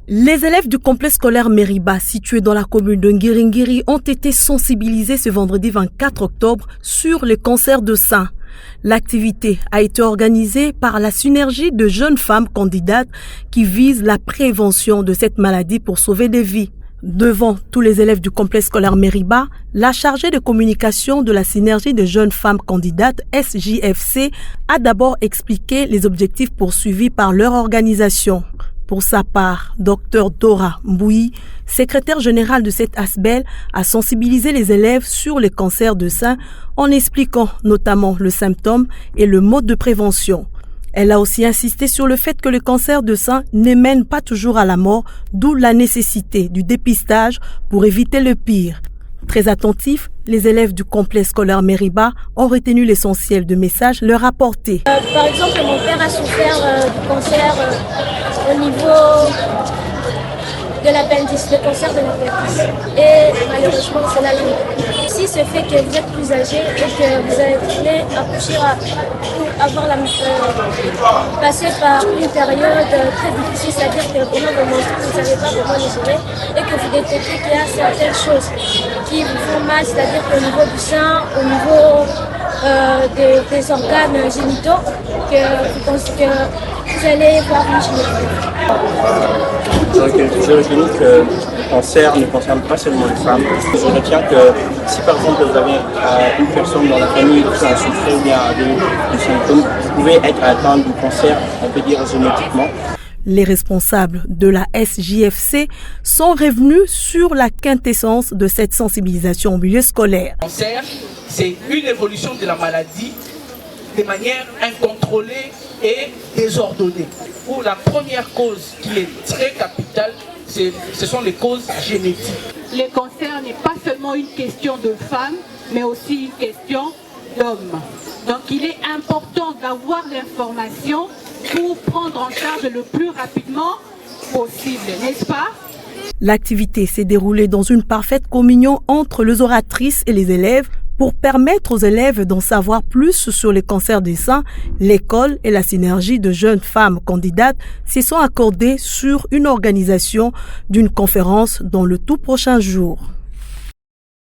Les élèves du complexe scolaire Meriba, situé dans la commune de Ngiringiri, ont été sensibilisés ce vendredi 24 octobre sur le cancer de sein. L'activité a été organisée par la synergie de jeunes femmes candidates qui visent la prévention de cette maladie pour sauver des vies. Devant tous les élèves du complexe scolaire Meriba, la chargée de communication de la synergie de jeunes femmes candidates SJFC a d'abord expliqué les objectifs poursuivis par leur organisation. Pour sa part, Dr Dora Mboui, secrétaire générale de cette ASBEL, a sensibilisé les élèves sur le cancer de sein en expliquant notamment le symptôme et le mode de prévention. Elle a aussi insisté sur le fait que le cancer de sein ne mène pas toujours à la mort, d'où la nécessité du dépistage pour éviter le pire. Très attentifs, les élèves du complexe scolaire Meriba ont retenu l'essentiel de messages leur apportés. Par exemple, mon père a souffert du cancer au niveau de l'appendice, le cancer de l'appendice. Et malheureusement, c'est la limite. Si ce fait que vous êtes plus âgé et que vous allez accoucher passer par une période très difficile, c'est-à-dire que pendant vos menstrues, vous ne savez pas comment les gérer et que vous détectez qu'il y a certaines choses qui vous font mal, c'est-à-dire qu'au niveau du sein, au niveau des organes génitaux, que vous pensez que vous allez voir une gynécologue. Je retiens que le cancer ne concerne pas seulement les femmes. Je retiens que si par exemple vous avez une personne dans la famille qui a souffert ou bien des symptômes, vous pouvez être atteint du cancer, on peut dire génétiquement. Les responsables de la SJFC sont revenus sur la quintessence de cette sensibilisation au milieu scolaire. Le cancer, c'est une évolution de la maladie de manière incontrôlée et désordonnée. Où la première cause qui est très capitale, ce sont les causes génétiques. Le cancer n'est pas seulement une question de femmes, mais aussi une question d'hommes. Donc il est important d'avoir l'information pour prendre en charge le plus rapidement possible, n'est-ce pas? L'activité s'est déroulée dans une parfaite communion entre les oratrices et les élèves. Pour permettre aux élèves d'en savoir plus sur les cancers des seins, l'école et la synergie de jeunes femmes candidates s'y sont accordées sur une organisation d'une conférence dans le tout prochain jour.